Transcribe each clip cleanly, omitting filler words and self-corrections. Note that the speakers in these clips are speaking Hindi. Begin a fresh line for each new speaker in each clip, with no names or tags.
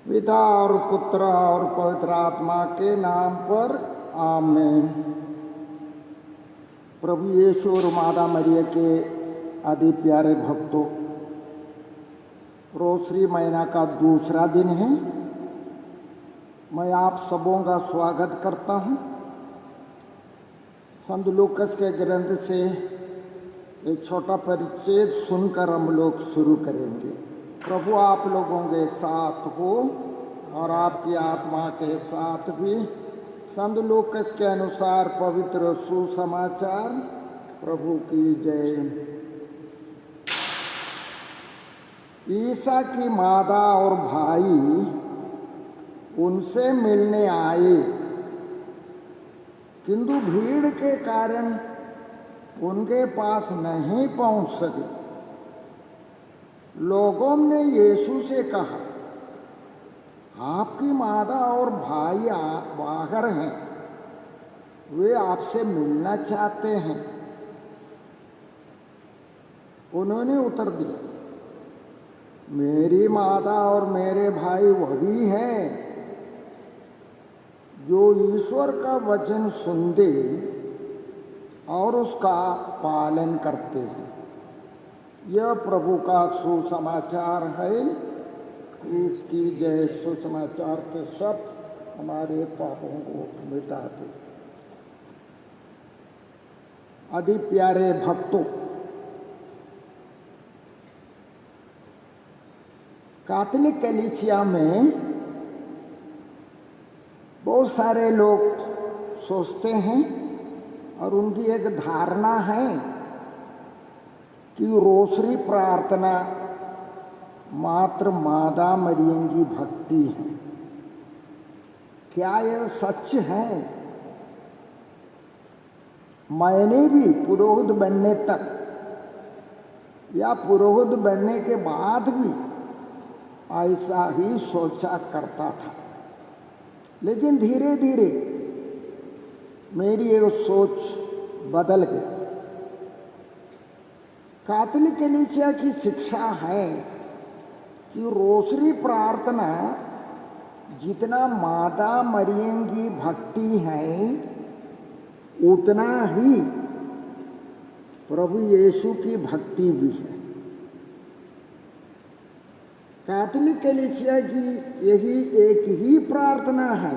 पिता और पुत्र और पवित्र आत्मा के नाम पर आमीन। प्रभु यीशु और माता मरिया के अति प्यारे भक्तों, रोसरी महीना का दूसरा दिन है। मैं आप सबों का स्वागत करता हूँ। संत लूकस के ग्रंथ से एक छोटा परिचय सुनकर हम लोग शुरू करेंगे। प्रभु आप लोगों के साथ हो और आपकी आत्मा के साथ भी। संत लूकस के अनुसार पवित्र सुसमाचार। प्रभु की जय। ईसा की माता और भाई उनसे मिलने आए, किंतु भीड़ के कारण उनके पास नहीं पहुंच सके। लोगों ने यीशु से कहा, आपकी माता और भाई बाहर हैं, वे आपसे मिलना चाहते हैं। उन्होंने उत्तर दिया, मेरी माता और मेरे भाई वही हैं जो ईश्वर का वचन सुनते और उसका पालन करते हैं। यह प्रभु का सुसमाचार है। इसकी जय। सुसमाचार के शब्द हमारे पापों को मिटा दे। अति प्यारे भक्तों, कैथोलिक कलीसिया में बहुत सारे लोग सोचते हैं और उनकी एक धारणा है कि रोसरी प्रार्थना मात्र माता मरियम की भक्ति है। क्या यह सच है? मैंने भी पुरोहित बनने तक या पुरोहित बनने के बाद भी ऐसा ही सोचा करता था, लेकिन धीरे धीरे मेरी एक सोच बदल गई। कैथोलिक कलीसिया की शिक्षा है कि रोसरी प्रार्थना जितना माता मरियम की भक्ति है, उतना ही प्रभु यीशु की भक्ति भी है। कैथोलिक कलीसिया की यही एक ही प्रार्थना है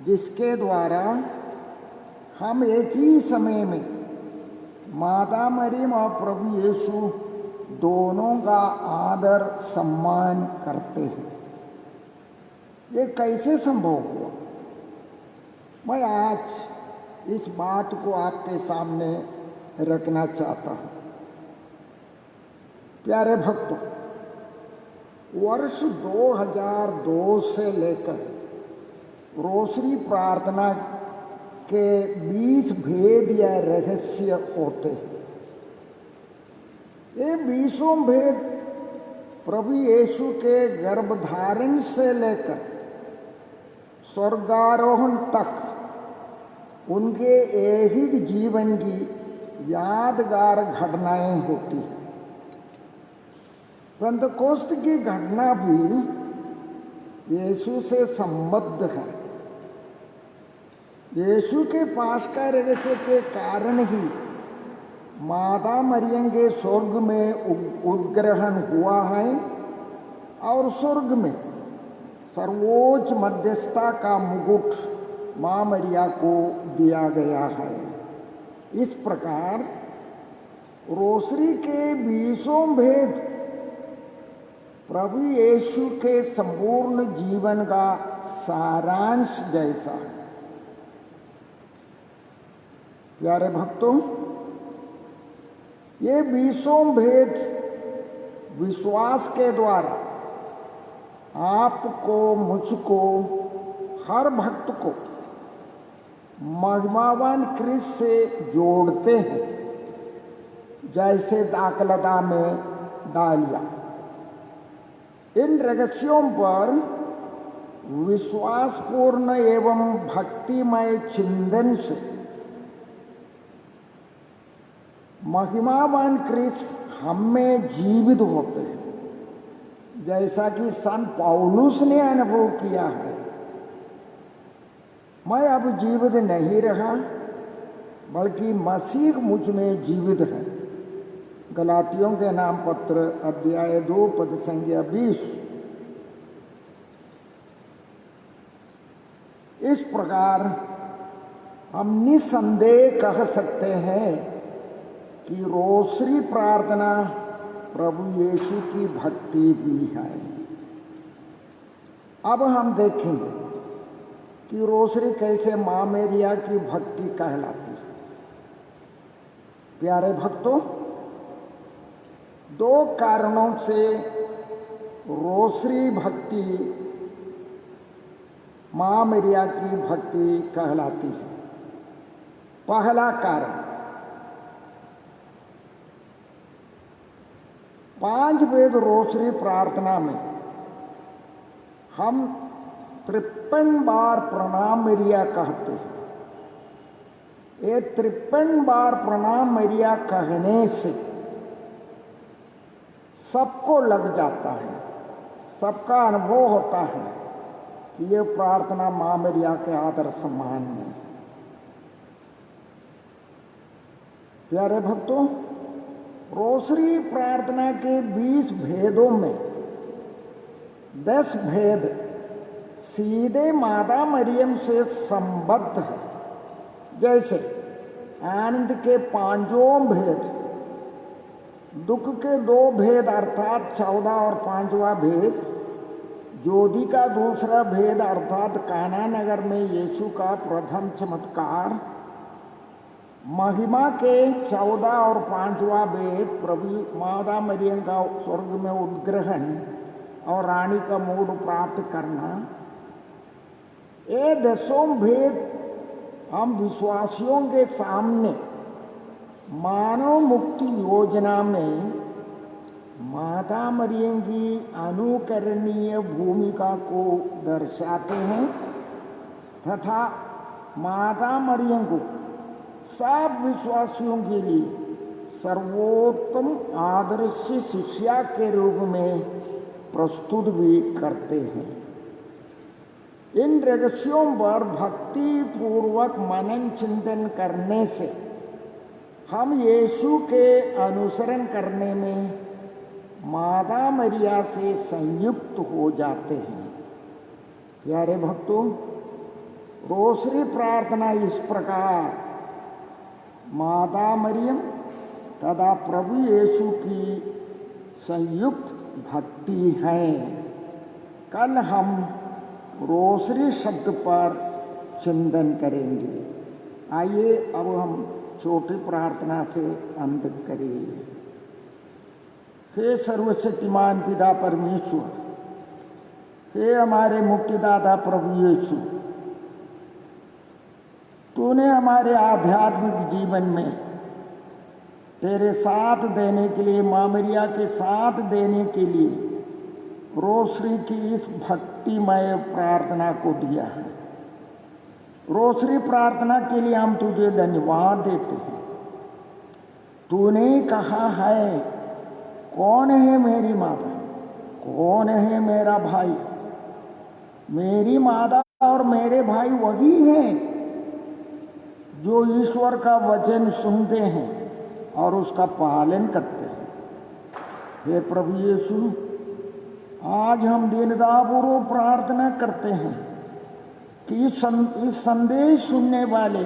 जिसके द्वारा हम एक ही समय में माता मरियम और प्रभु यीशु दोनों का आदर सम्मान करते हैं। ये कैसे संभव हुआ? मैं आज इस बात को आपके सामने रखना चाहता हूँ। प्यारे भक्तों, वर्ष 2002 से लेकर रोसरी प्रार्थना के 20 भेद या रहस्य होते हैं। ये 20 भेद प्रभु यीशु के गर्भधारण से लेकर स्वर्गारोहण तक उनके ऐहिक जीवन की यादगार घटनाएं होती हैं। पेंतकोस्त की घटना भी यीशु से संबद्ध है। यीशु के पास का रहस्य के कारण ही माता मरियम के स्वर्ग में उद्ग्रहण हुआ है और स्वर्ग में सर्वोच्च मध्यस्थता का मुकुट माँ मरिया को दिया गया है। इस प्रकार रोसरी के 20 भेद प्रभु यीशु के संपूर्ण जीवन का सारांश जैसा है। प्यारे भक्तों, ये 20 भेद विश्वास के द्वारा आपको, मुझको, हर भक्त को महिमावान क्रिस्त से जोड़ते हैं, जैसे दाखलता में डालिया। इन रहस्यों पर विश्वासपूर्ण एवं भक्तिमय चिंतन से महिमावान क्रिस्त हम में जीवित होते हैं। जैसा कि संत पौलुस ने अनुभव किया है। मैं अब जीवित नहीं रहा, बल्कि मसीह मुझ में जीवित है। गलातियों के नाम पत्र अध्याय 2 पद संख्या 20। इस प्रकार हम निसंदेह कह सकते हैं कि रोसरी प्रार्थना प्रभु यीशु की भक्ति भी है। अब हम देखेंगे कि रोसरी कैसे माँ मेरिया की भक्ति कहलाती है। प्यारे भक्तों, 2 कारणों से रोसरी भक्ति माँ मेरिया की भक्ति कहलाती है। पहला कारण, 5 वेद रोसरी प्रार्थना में हम 53 बार प्रणाम मेरिया कहते हैं। ये 53 बार प्रणाम मेरिया कहने से सबको लग जाता है, सबका अनुभव होता है कि ये प्रार्थना माँ मेरिया के आदर सम्मान में। प्यारे भक्तों, रोसरी प्रार्थना के 20 भेदों में 10 भेद सीधे माता मरियम से संबद्ध है। जैसे आनंद के 5 भेद, दुख के 2 भेद अर्थात 14 और 5वां भेद, ज्योति का दूसरा भेद अर्थात काना नगर में यीशु का प्रथम चमत्कार, महिमा के 14 और 5वां भेद प्रभु माता मरियम का स्वर्ग में उद्ग्रहण और रानी का मूड प्राप्त करना। ये 10 भेद हम विश्वासियों के सामने मानव मुक्ति योजना में माता मरियम की अनुकरणीय भूमिका को दर्शाते हैं तथा माता मरियम को सब विश्वासियों के लिए सर्वोत्तम आदर्श शिष्या के रूप में प्रस्तुत भी करते हैं। इन रहस्यों पर भक्ति पूर्वक मनन चिंतन करने से हम यीशु के अनुसरण करने में माता मरिया से संयुक्त हो जाते हैं। प्यारे भक्तों, रोसरी प्रार्थना इस प्रकार माता मरियम तथा प्रभु यीशु की संयुक्त भक्ति है। कल हम रोसरी शब्द पर चिंतन करेंगे। आइए अब हम छोटी प्रार्थना से अंत करें। हे सर्वशक्तिमान पिता परमेश्वर, हे हमारे मुक्तिदाता प्रभु यीशु, तूने हमारे आध्यात्मिक जीवन में तेरे साथ देने के लिए, माँ मरिया के साथ देने के लिए रोसरी की इस भक्तिमय प्रार्थना को दिया है। रोसरी प्रार्थना के लिए हम तुझे धन्यवाद देते हैं। तूने कहा है, कौन है मेरी माता, कौन है मेरा भाई। मेरी माता और मेरे भाई वही हैं जो ईश्वर का वचन सुनते हैं और उसका पालन करते हैं। हे प्रभु यीशु, आज हम दीनतापूर्वक प्रार्थना करते हैं कि इस संदेश सुनने वाले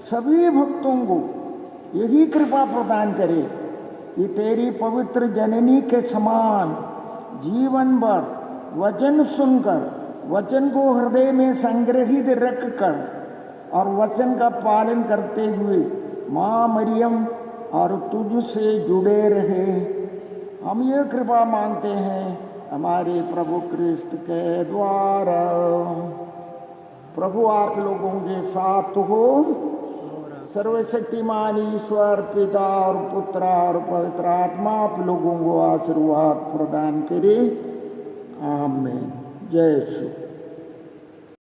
सभी भक्तों को यही कृपा प्रदान करे कि तेरी पवित्र जननी के समान जीवन भर वचन सुनकर, वचन को हृदय में संग्रहित रखकर और वचन का पालन करते हुए माँ मरियम और तुझ से जुड़े रहे। हम ये कृपा मांगते हैं हमारे प्रभु क्रिस्त के द्वारा। प्रभु आप लोगों के साथ हो। सर्वशक्तिमान ईश्वर पिता और पुत्र और पवित्र आत्मा आप लोगों को आशीर्वाद प्रदान करे। आमीन। जय श्री